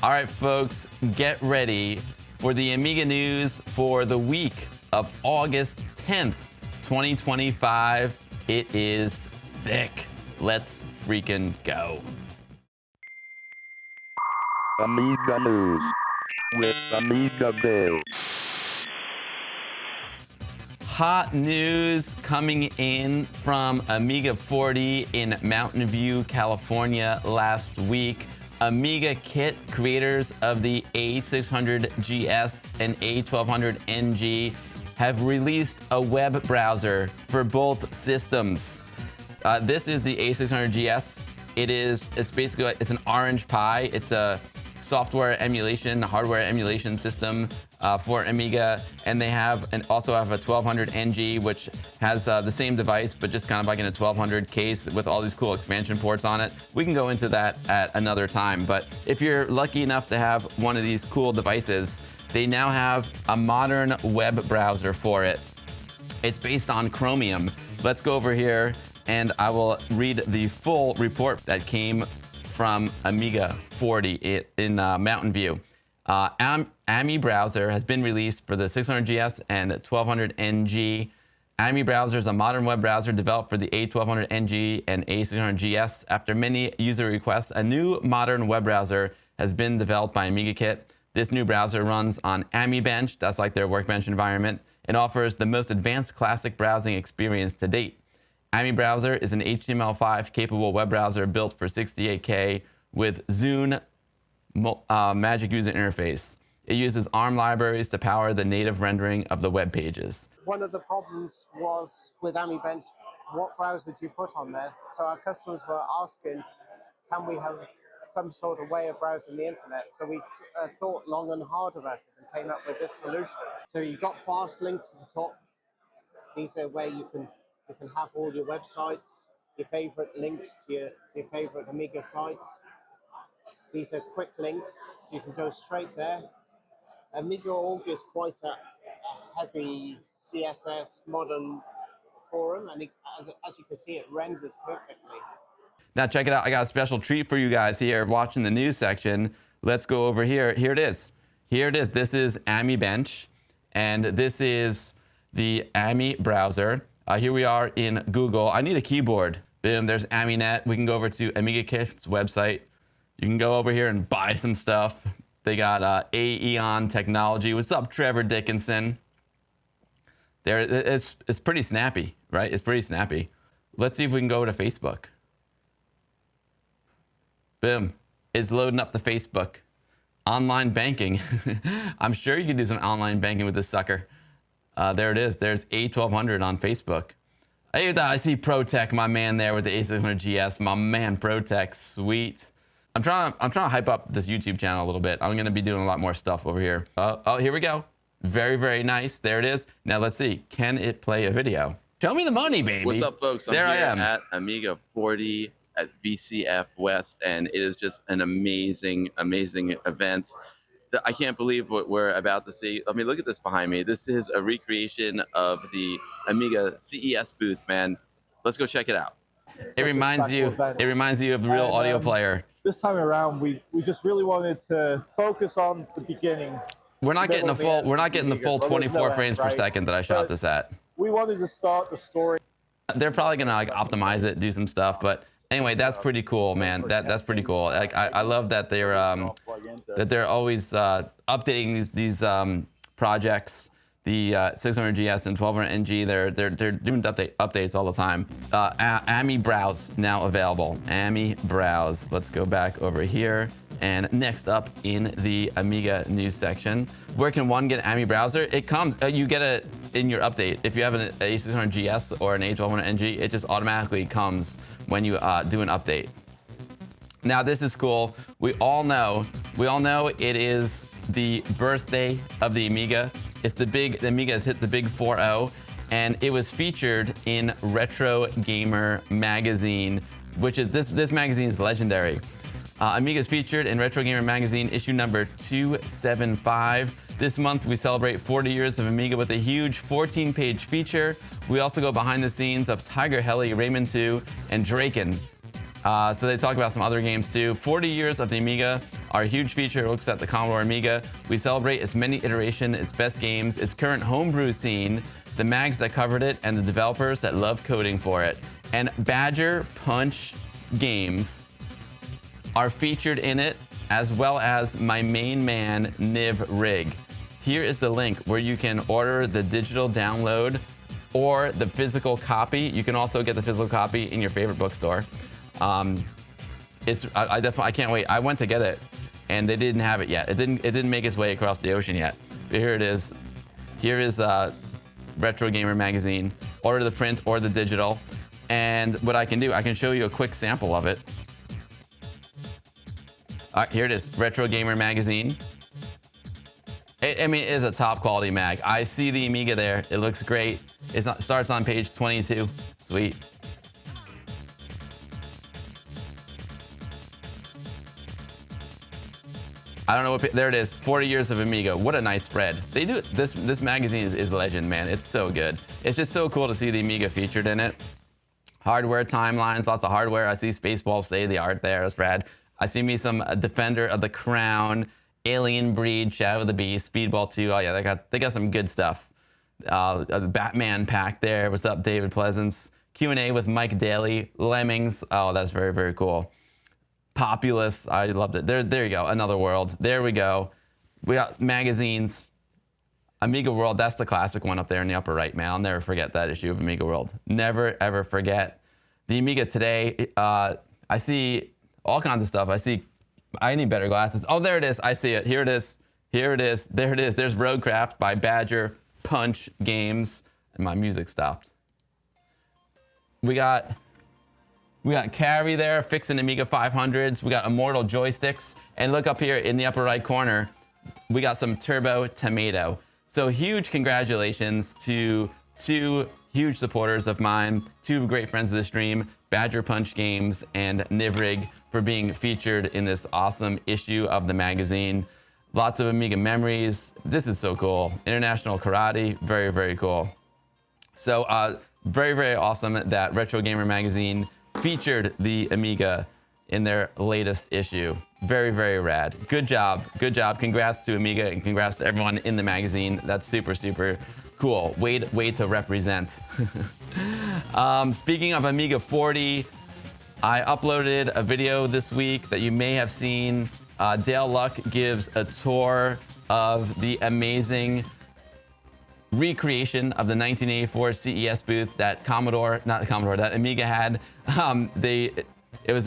All right, folks, get ready for the Amiga news for the week of August 10th, 2025. It is thick. Let's freaking go. Amiga News with Amiga Bill. Hot news coming in from Amiga 40 in Mountain View, California last week. Amiga Kit, creators of the A600GS and A1200NG, have released a web browser for both systems. This is the A600GS. It's an Orange Pi. It's a software emulation, hardware emulation system for Amiga, and they also have a 1200NG, which has the same device, but just kind of like in a 1200 case with all these cool expansion ports on it. We can go into that at another time, but if you're lucky enough to have one of these cool devices, they now have a modern web browser for it. It's based on Chromium. Let's go over here and I will read the full report that came from Amiga 40 in Mountain View. AmiBrowser has been released for the 600GS and 1200NG. AmiBrowser is a modern web browser developed for the A1200NG and A600GS. After many user requests, a new modern web browser has been developed by Amiga Kit. This new browser runs on AmiBench, that's like their workbench environment, and offers the most advanced classic browsing experience to date. AmiBrowser is an HTML5 capable web browser built for 68K with Zune Magic User Interface. It uses ARM libraries to power the native rendering of the web pages. One of the problems was with AmiBench, what browser do you put on there? So our customers were asking, can we have some sort of way of browsing the internet? So we thought long and hard about it and came up with this solution. So you've got fast links at the top. These are where you can have all your websites, your favorite links to your favorite Amiga sites. These are quick links, so you can go straight there. Amiga.org is quite a heavy CSS modern forum, and as you can see, it renders perfectly. Now check it out. I got a special treat for you guys here watching the news section. Let's go over here. Here it is. Here it is. This is AmiBench, and this is the AmiBrowser. Here we are in Google. I need a keyboard. Boom, there's AmiNet. We can go over to Amiga Kit's website. You can go over here and buy some stuff. They got Aeon Technology. What's up, Trevor Dickinson? There, it's pretty snappy, right? It's pretty snappy. Let's see if we can go to Facebook. Boom, it's loading up the Facebook. Online banking. I'm sure you can do some online banking with this sucker. There it is. There's A1200 on Facebook. Hey, I see ProTech, my man there with the A600GS. My man, ProTech, sweet. I'm trying to hype up this YouTube channel a little bit. I'm gonna be doing a lot more stuff over here. Oh, here we go. Very, very nice. There it is. Now let's see. Can it play a video? Show me the money, baby. What's up, folks? I'm there here I am at Amiga 40 at VCF West, and it is just an amazing, amazing event. I can't believe what we're about to see. I mean, look at this behind me. This is a recreation of the Amiga CES booth, man. Let's go check it out. It reminds you of the real audio player. This time around, we just really wanted to focus on the beginning. We're not getting the full 24 frames per second that I shot this at. We wanted to start the story. They're probably gonna like optimize it, do some stuff, but anyway, that's pretty cool, man. That's pretty cool. Like I love that they're always updating these projects. The 600GS and 1200NG, they're doing updates all the time. AmiBrowse now available. AmiBrowse. Let's go back over here. And next up in the Amiga news section, where can one get AmiBrowser? It comes, you get it in your update. If you have an A600GS or an A1200NG, it just automatically comes when you do an update. Now this is cool. We all know it is the birthday of the Amiga. The Amiga has hit the big 4-0, and it was featured in Retro Gamer magazine, which is this magazine is legendary. Amiga is featured in Retro Gamer magazine issue number 275. This month we celebrate 40 years of Amiga with a huge 14-page feature. We also go behind the scenes of Tiger Heli, Rayman 2, and Draken. So they talk about some other games too. 40 years of the Amiga Our huge feature looks at the Commodore Amiga. We celebrate its many iteration, its best games, its current homebrew scene, the mags that covered it, and the developers that love coding for it. And Badger Punch games are featured in it, as well as my main man, Niv Rig. Here is the link where you can order the digital download or the physical copy. You can also get the physical copy in your favorite bookstore. I can't wait. I went to get it, and they didn't have it yet. It didn't make its way across the ocean yet. But here it is. Here is Retro Gamer magazine. Order the print or the digital. And what I can do, I can show you a quick sample of it. All right, here it is, Retro Gamer magazine. I mean, it is a top quality mag. I see the Amiga there. It looks great. It starts on page 22. Sweet. I don't know what, there it is, 40 years of Amiga. What a nice spread. They do, this magazine is legend, man. It's so good. It's just so cool to see the Amiga featured in it. Hardware timelines, lots of hardware. I see Spaceball state of the art there, it's rad. I see me some Defender of the Crown, Alien Breed, Shadow of the Beast, Speedball 2. Oh yeah, they got some good stuff. The Batman pack there. What's up, David Pleasance? Q&A with Mike Daly. Lemmings. Oh, that's very, very cool. Populous. I loved it. There you go. Another World. There we go. We got magazines. Amiga World. That's the classic one up there in the upper right, man. I'll never forget that issue of Amiga World. Never, ever forget. The Amiga today, I see all kinds of stuff. I need better glasses. Oh, there it is. I see it. Here it is. Here it is. There it is. There's Roadcraft by Badger Punch Games. And my music stopped. We got Carry there, fixing Amiga 500s. We got Immortal joysticks. And look up here in the upper right corner, we got some Turbo Tomato. So huge congratulations to two huge supporters of mine, two great friends of the stream, Badger Punch Games and Nivrig, for being featured in this awesome issue of the magazine. Lots of Amiga memories. This is so cool. International Karate, very, very cool. So very, very awesome that Retro Gamer magazine featured the Amiga in their latest issue. Very, very rad. Good job. Good job. Congrats to Amiga and congrats to everyone in the magazine. That's super, super cool. Way to represent. Speaking of Amiga 40, I uploaded a video this week that you may have seen. Dale Luck gives a tour of the amazing recreation of the 1984 CES booth that that Amiga had. It was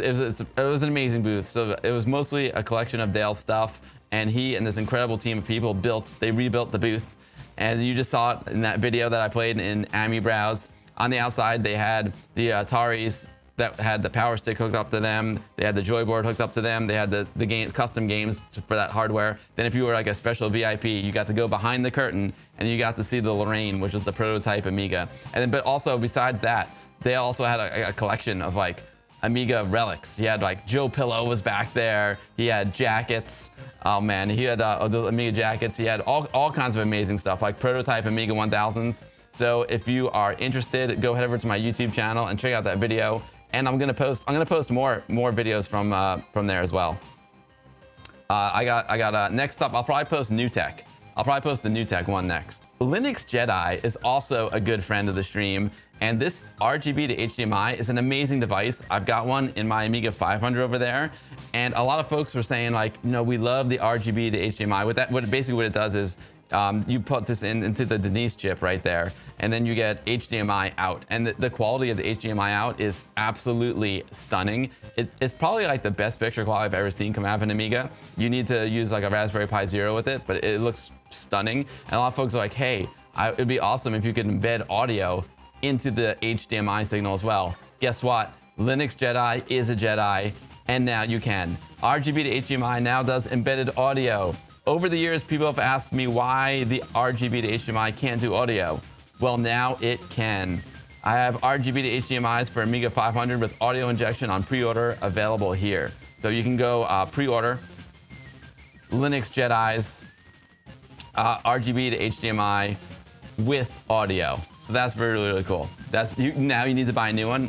an amazing booth. So it was mostly a collection of Dale's stuff, and he and this incredible team of people rebuilt the booth. And you just saw it in that video that I played in AmiBrowse. On the outside, they had the Ataris that had the power stick hooked up to them. They had the joyboard hooked up to them. They had the custom games for that hardware. Then if you were like a special VIP, you got to go behind the curtain and you got to see the Lorraine, which was the prototype Amiga. And then, but also besides that, they also had a collection of like Amiga relics. He had like Joe Pillow was back there. He had jackets. Oh man, he had the Amiga jackets. He had all kinds of amazing stuff, like prototype Amiga 1000s. So if you are interested, go head over to my YouTube channel and check out that video. And I'm gonna post more videos from there as well. I got next up. I'll probably post New Tech. I'll probably post the New Tech one next. Linux Jedi is also a good friend of the stream, and this RGB to HDMI is an amazing device. I've got one in my Amiga 500 over there, and a lot of folks were saying like, no, we love the RGB to HDMI. Basically what it does is you put this into the Denise chip right there, and then you get HDMI out. And the quality of the HDMI out is absolutely stunning. It's probably like the best picture quality I've ever seen come out of an Amiga. You need to use like a Raspberry Pi Zero with it, but it looks stunning. And a lot of folks are like, hey, it'd be awesome if you could embed audio into the HDMI signal as well. Guess what? Linux Jedi is a Jedi, and now you can. RGB to HDMI now does embedded audio. Over the years, people have asked me why the RGB to HDMI can't do audio. Well, now it can. I have RGB to HDMIs for Amiga 500 with audio injection on pre-order available here. So you can go pre-order Linux Jedi's RGB to HDMI with audio. So that's really, really cool. Now you need to buy a new one.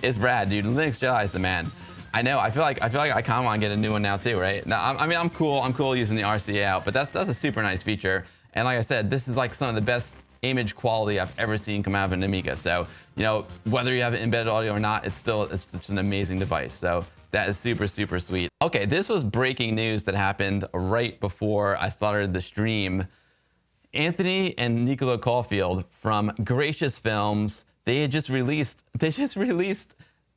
It's rad, dude. Linux Jedi is the man. I know. I feel like I kind of want to get a new one now too, right? Now, I mean, I'm cool using the RCA out, but that's a super nice feature. And like I said, this is like some of the best image quality I've ever seen come out of an Amiga. So, you know, whether you have embedded audio or not, it's just an amazing device. So that is super, super sweet. Okay, this was breaking news that happened right before I started the stream. Anthony and Nicola Caulfield from Gracious Films, they just released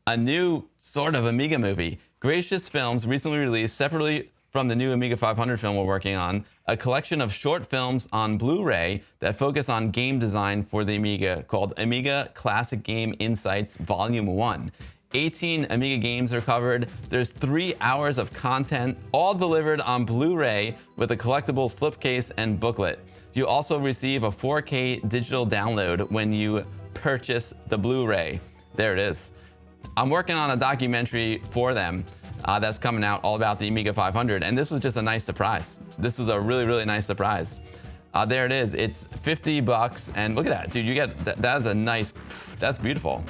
a new sort of Amiga movie. Gracious Films recently released, separately from the new Amiga 500 film we're working on, a collection of short films on Blu-ray that focus on game design for the Amiga called Amiga Classic Game Insights Volume 1. 18 Amiga games are covered. There's 3 hours of content, all delivered on Blu-ray with a collectible slipcase and booklet. You also receive a 4K digital download when you purchase the Blu-ray. There it is. I'm working on a documentary for them that's coming out all about the Amiga 500, and this was just a nice surprise. This was a really, really nice surprise. There it is. It's $50, and look at that, dude. You get that is a nice. That's beautiful.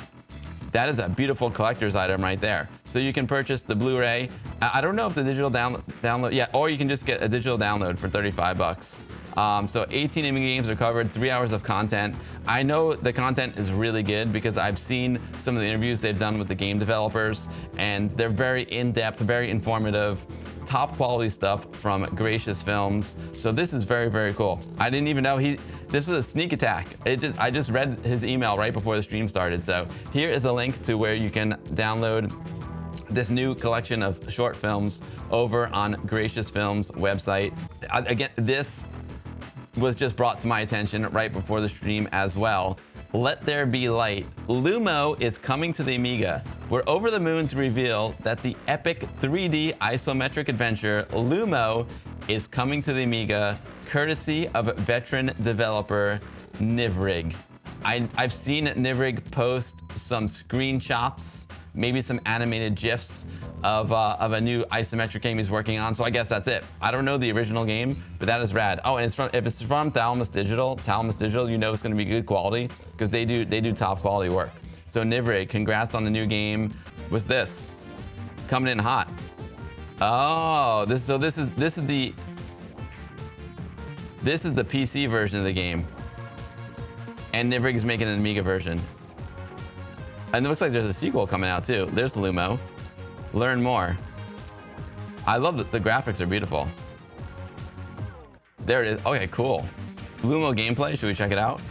That is a beautiful collector's item right there. So you can purchase the Blu-ray. I don't know if the digital download, yeah, or you can just get a digital download for $35. So 18 Amiga games are covered, 3 hours of content. I know the content is really good because I've seen some of the interviews they've done with the game developers, and they're very in-depth, very informative, top quality stuff from Gracious Films. So this is very, very cool. I didn't even know this was a sneak attack. I just read his email right before the stream started. So here is a link to where you can download this new collection of short films over on Gracious Films website. Again, this was just brought to my attention right before the stream as well. Let There Be Light. Lumo is coming to the Amiga. We're over the moon to reveal that the epic 3D isometric adventure Lumo is coming to the Amiga, courtesy of veteran developer Nivrig. I've seen Nivrig post some screenshots, maybe some animated GIFs of a new isometric game he's working on. So I guess that's it. I don't know the original game, but that is rad. Oh, and if it's from Thalamus Digital, you know it's going to be good quality because they do top quality work. So Nivrig, congrats on the new game. What's this? Coming in hot. Oh, this is the PC version of the game, and Nivrig is making an Amiga version. And it looks like there's a sequel coming out too. There's Lumo. Learn more. I love that the graphics are beautiful. There it is. Okay, cool. Lumo gameplay. Should we check it out?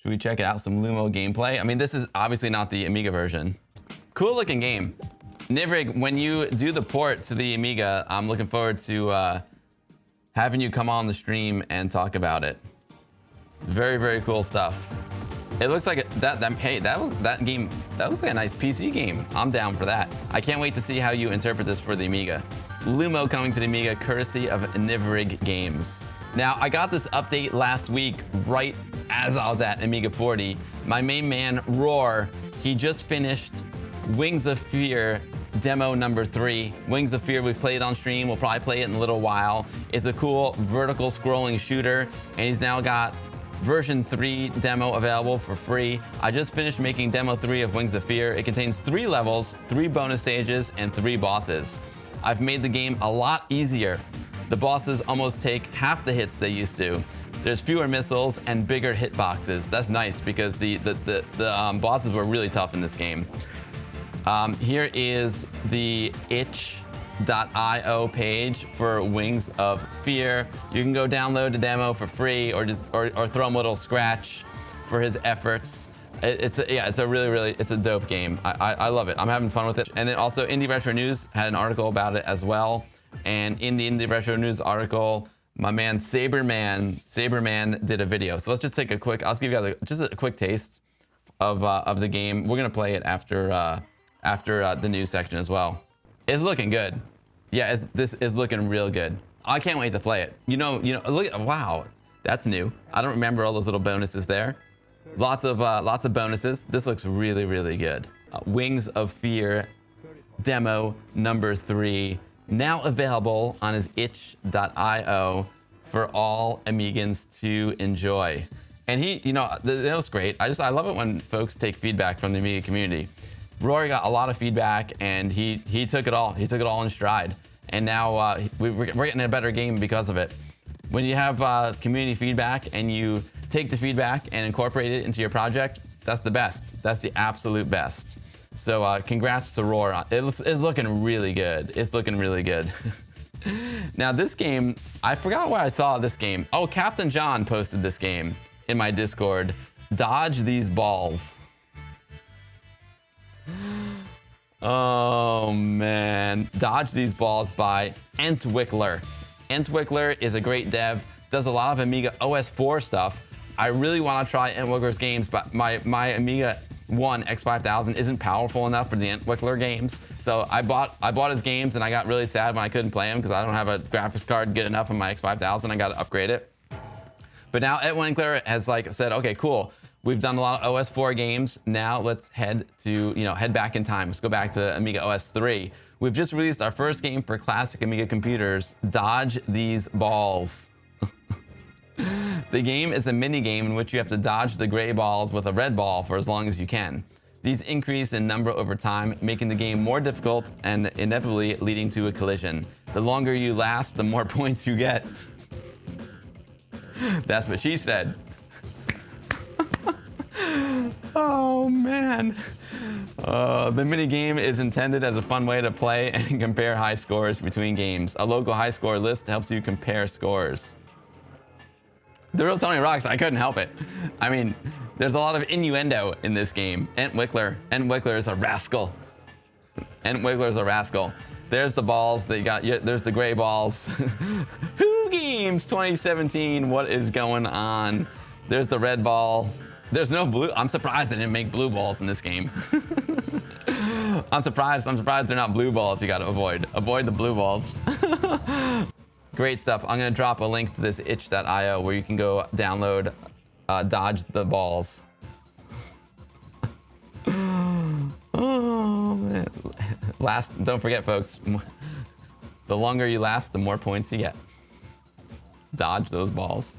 Should we check it out? Some Lumo gameplay. I mean, this is obviously not the Amiga version. Cool looking game. Nivrig, when you do the port to the Amiga, I'm looking forward to having you come on the stream and talk about it. Very, very cool stuff. It looks like that game, that looks like a nice PC game. I'm down for that. I can't wait to see how you interpret this for the Amiga. Lumo coming to the Amiga, courtesy of Nivrig Games. Now, I got this update last week, right as I was at Amiga 40. My main man, Roar, he just finished Wings of Fear demo number 3. Wings of Fear, we've played on stream. We'll probably play it in a little while. It's a cool vertical scrolling shooter, and he's now got version 3 demo available for free. I just finished making demo 3 of Wings of Fear. It contains 3 levels, 3 bonus stages, and 3 bosses. I've made the game a lot easier. The bosses almost take half the hits they used to. There's fewer missiles and bigger hitboxes. That's nice because the bosses were really tough in this game. Here is the itch.io page for Wings of Fear. You can go download the demo for free or throw him a little scratch for his efforts. It's a dope game. I love it. I'm having fun with it. And then also Indie Retro News had an article about it as well. And in the Indie Retro News article, my man Saberman did a video. So let's just take a quick, I'll give you guys just a quick taste of the game. We're gonna play it after the news section as well. It's looking good. Yeah, this is looking real good. I can't wait to play it. You know, look at, wow, that's new. I don't remember all those little bonuses there. Lots of bonuses. This looks really, really good. Wings of Fear demo number 3, now available on his itch.io for all Amigans to enjoy. And he, you know, that was great. I love it when folks take feedback from the Amiga community. Rory got a lot of feedback, and he took it all. He took it all in stride, and now we're getting a better game because of it. When you have community feedback and you take the feedback and incorporate it into your project, that's the best. That's the absolute best. So congrats to Roar. It's looking really good. It's looking really good. Now this game, I forgot where I saw this game. Oh, Captain John posted this game in my Discord. Dodge these balls. Oh man, Dodge These Balls by Entwickler. Entwickler is a great dev, does a lot of Amiga OS 4 stuff. I really want to try Entwickler's games, but my Amiga 1 X5000 isn't powerful enough for the Entwickler games. So I bought his games, and I got really sad when I couldn't play them because I don't have a graphics card good enough on my X5000. I got to upgrade it. But now Entwickler has said, okay, cool. We've done a lot of OS 4 games. Now let's head back in time. Let's go back to Amiga OS 3. We've just released our first game for classic Amiga computers, Dodge These Balls. The game is a mini game in which you have to dodge the gray balls with a red ball for as long as you can. These increase in number over time, making the game more difficult and inevitably leading to a collision. The longer you last, the more points you get. That's what she said. Oh man. The minigame is intended as a fun way to play and compare high scores between games. A local high score list helps you compare scores. The real Tony rocks, I couldn't help it. I mean, there's a lot of innuendo in this game. Entwickler is a rascal. Entwickler's a rascal. There's the balls that you got, there's the gray balls. Who Games 2017, what is going on? There's the red ball. There's no blue. I'm surprised they didn't make blue balls in this game. I'm surprised they're not blue balls you gotta avoid. Avoid the blue balls. Great stuff. I'm gonna drop a link to this itch.io where you can go download Dodge the Balls. Oh man. Don't forget folks, the longer you last, the more points you get. Dodge those balls.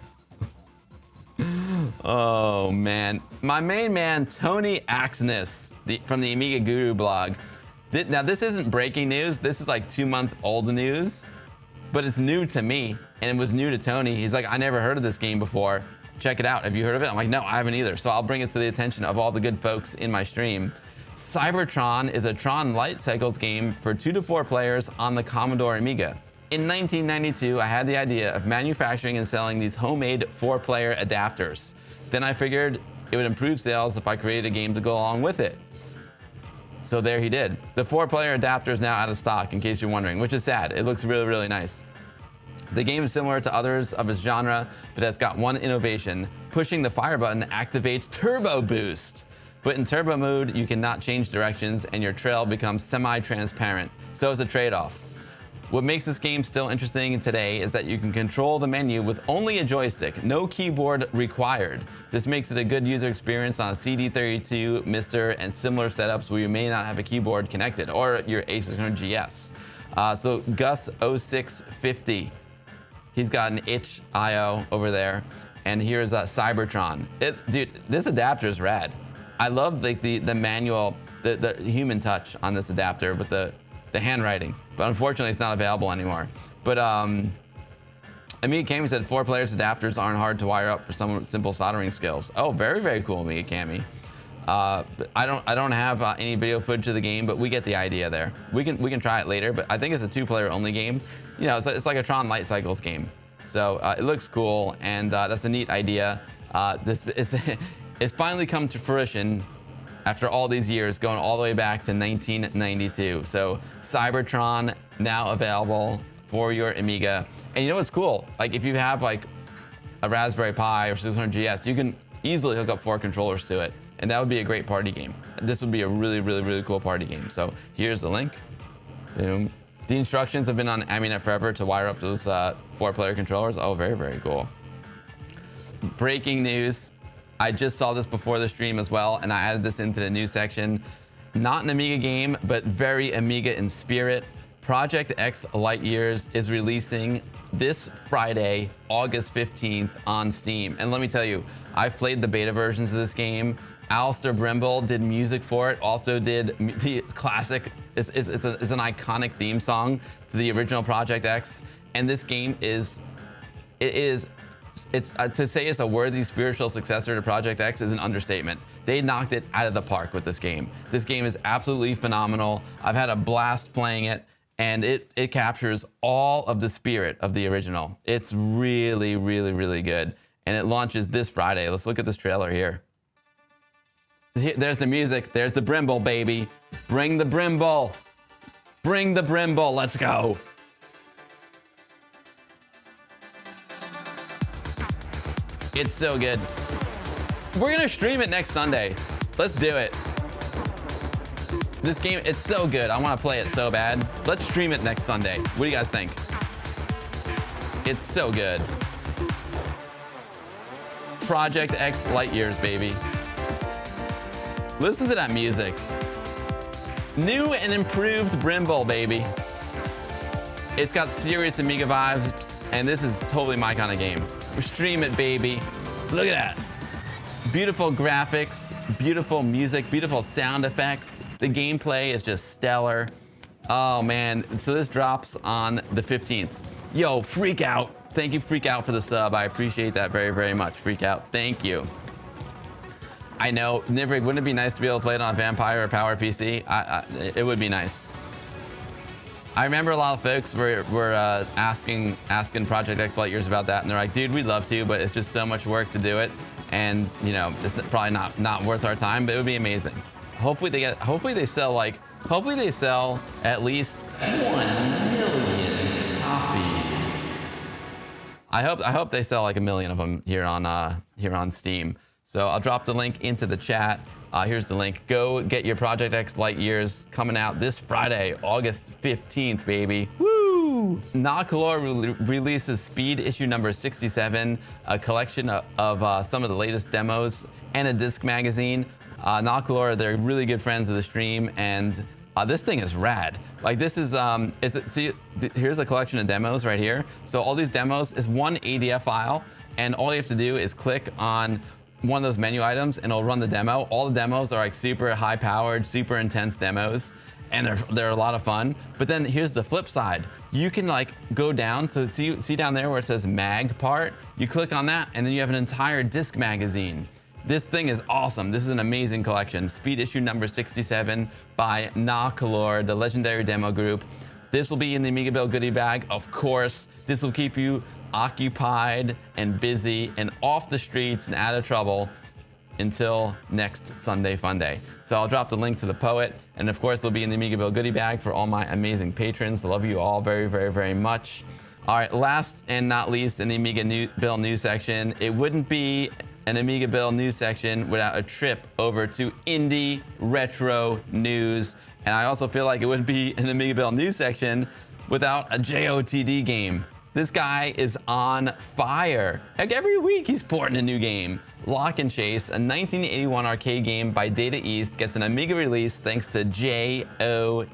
Oh man, my main man Tony Axness from the Amiga Guru blog. Now this isn't breaking news. This is like 2-month-old news, but it's new to me and it was new to Tony. He's like, I never heard of this game before. Check it out. Have you heard of it? I'm like, no, I haven't either. So I'll bring it to the attention of all the good folks in my stream. Cybertron is a Tron Light Cycles game for 2 to 4 players on the Commodore Amiga. In 1992, I had the idea of manufacturing and selling these homemade 4-player adapters. Then I figured it would improve sales if I created a game to go along with it. So there he did. The 4-player adapter is now out of stock, in case you're wondering, which is sad. It looks really, really nice. The game is similar to others of its genre, but it's got one innovation. Pushing the fire button activates Turbo Boost. But in turbo mode, you cannot change directions and your trail becomes semi-transparent. So it's a trade-off. What makes this game still interesting today is that you can control the menu with only a joystick, no keyboard required. This makes it a good user experience on a CD32, Mister, and similar setups where you may not have a keyboard connected, or your A600GS. So Gus 0650, he's got an itch.io over there, and here's Cybertron. Dude, this adapter is rad. I love like the manual, the human touch on this adapter with the handwriting, but unfortunately it's not available anymore. But Amiga Cami said 4 players adapters aren't hard to wire up for some simple soldering skills. Oh, very, very cool, Amiga Cami. I don't have any video footage of the game, but we get the idea there. We can try it later, but I think it's a 2-player only game. You know, it's like a Tron Light Cycles game. So it looks cool, and that's a neat idea. It's finally come to fruition after all these years, going all the way back to 1992. So Cybertron now available for your Amiga. And you know what's cool? Like if you have like a Raspberry Pi or 600GS, you can easily hook up 4 controllers to it. And that would be a great party game. This would be a really, really, really cool party game. So here's the link. Boom. The instructions have been on AmiNet forever to wire up those 4-player controllers. Oh, very, very cool. Breaking news. I just saw this before the stream as well, and I added this into the news section. Not an Amiga game, but very Amiga in spirit. Project X Light Years is releasing this Friday, August 15th on Steam. And let me tell you, I've played the beta versions of this game. Alistair Brimble did music for it, also did the classic, it's an iconic theme song to the original Project X. And this game is, to say it's a worthy spiritual successor to Project X is an understatement. They knocked it out of the park with this game. This game is absolutely phenomenal. I've had a blast playing it, and it captures all of the spirit of the original. It's really, really, really good. And it launches this Friday. Let's look at this trailer here. There's the music. There's the Brimble, baby. Bring the Brimble. Bring the Brimble. Let's go. It's so good. We're gonna stream it next Sunday. Let's do it. This game, it's so good. I wanna play it so bad. Let's stream it next Sunday. What do you guys think? It's so good. Project X Light Years, baby. Listen to that music. New and improved Brimble, baby. It's got serious Amiga vibes, and this is totally my kind of game. Stream it, baby. Look at that. Beautiful graphics, beautiful music, beautiful sound effects. The gameplay is just stellar. Oh man, so this drops on the 15th. Yo, Freak Out. Thank you, Freak Out, for the sub. I appreciate that very, very much. Freak Out, thank you. I know, Nivrig, wouldn't it be nice to be able to play it on a Vampire or Power PC? It would be nice. I remember a lot of folks were asking Project X Light Years about that, and they're like, dude, we'd love to, but it's just so much work to do it, and you know, it's probably not worth our time, but it would be amazing. Hopefully they sell at least 1 million copies. I hope they sell like 1 million of them here on Steam. So I'll drop the link into the chat. Here's the link. Go get your Project X Light Years coming out this Friday, August 15th, baby. Woo! Nakalor releases Speed issue number 67, a collection of some of the latest demos and a disc magazine. Nakalor, they're really good friends of the stream, and this thing is rad. Like this is, here's a collection of demos right here. So all these demos is one ADF file, and all you have to do is click on one of those menu items and it'll run the demo. All the demos are like super high powered, super intense demos, and they're a lot of fun. But then here's the flip side. You can like go down, so see down there where it says mag part, you click on that and then you have an entire disc magazine. This thing is awesome. This is an amazing collection. Speed issue number 67 by Nakalor, the legendary demo group. This will be in the Amiga Bill goodie bag, of course. This will keep you occupied and busy and off the streets and out of trouble until next Sunday Fun Day. So I'll drop the link to the poet, and of course it'll be in the Amiga Bill goodie bag for all my amazing patrons. I love you all very, very, very much. All right, last and not least in the Amiga Bill news section, it wouldn't be an Amiga Bill news section without a trip over to indie retro news. And I also feel like it wouldn't be an Amiga Bill news section without a JOTD game. This guy is on fire. Like every week he's porting a new game. Lock and Chase, a 1981 arcade game by Data East, gets an Amiga release thanks to JOTD.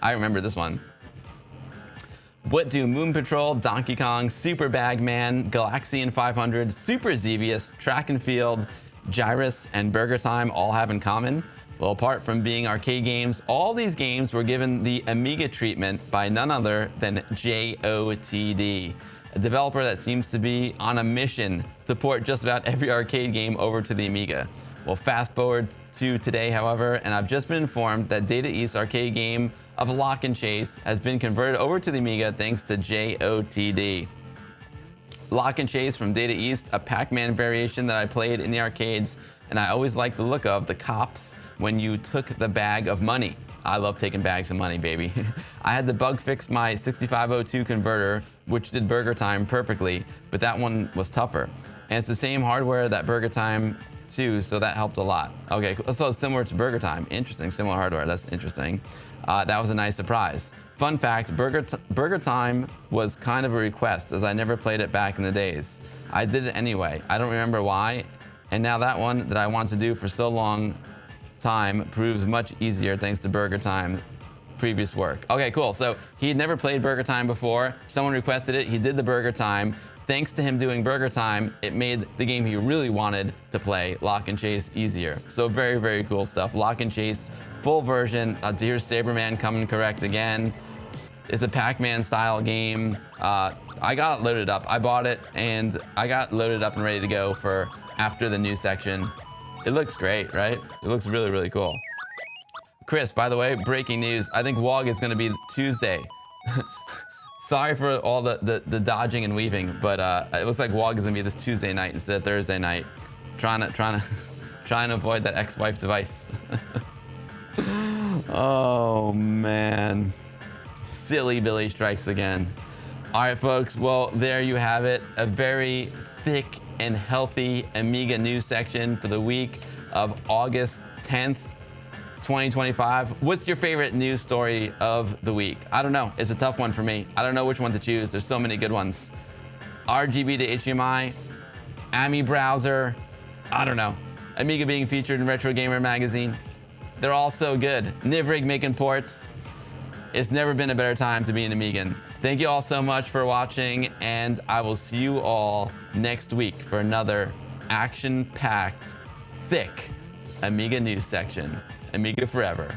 I remember this one. What do Moon Patrol, Donkey Kong, Super Bagman, Galaxian 500, Super Xevious, Track and Field, Gyrus, and Burger Time all have in common? Well, apart from being arcade games, all these games were given the Amiga treatment by none other than JOTD, a developer that seems to be on a mission to port just about every arcade game over to the Amiga. Well, fast forward to today, however, and I've just been informed that Data East arcade game of Lock and Chase has been converted over to the Amiga thanks to JOTD. Lock and Chase from Data East, a Pac-Man variation that I played in the arcades, and I always liked the look of the cops when you took the bag of money. I love taking bags of money, baby. I had to bug fix my 6502 converter, which did Burger Time perfectly, but that one was tougher. And it's the same hardware that Burger Time too, so that helped a lot. Okay, so it's similar to Burger Time. Interesting, similar hardware, that's interesting. That was a nice surprise. Fun fact, Burger Time was kind of a request, as I never played it back in the days. I did it anyway. I don't remember why, and now that one that I want to do for so long time proves much easier thanks to Burger Time previous work. Okay, cool. So he had never played Burger Time before. Someone requested it. He did the Burger Time. thanks to him doing Burger Time, it made the game he really wanted to play, Lock and Chase, easier. So very, very cool stuff. Lock and Chase, full version. Dear Saberman coming correct again. It's a Pac-Man style game. I got it loaded up. I bought it and I got loaded up and ready to go for after the news section. It looks great, right? It looks really, really cool. Chris, by the way, breaking news. I think WOG is going to be Tuesday. Sorry for all the dodging and weaving, but it looks like WOG is going to be this Tuesday night instead of Thursday night. Trying to avoid that ex-wife device. Oh man, silly Billy strikes again. All right, folks. Well, there you have it. A very thick and healthy Amiga news section for the week of August 10th. 2025. What's your favorite news story of the week? I don't know. It's a tough one for me. I don't know which one to choose. There's so many good ones. RGB to HDMI, AmiBrowser, I don't know. Amiga being featured in Retro Gamer magazine. They're all so good. Nivrig making ports. It's never been a better time to be an Amigan. Thank you all so much for watching, and I will see you all next week for another action-packed, thick Amiga news section. Amiga forever.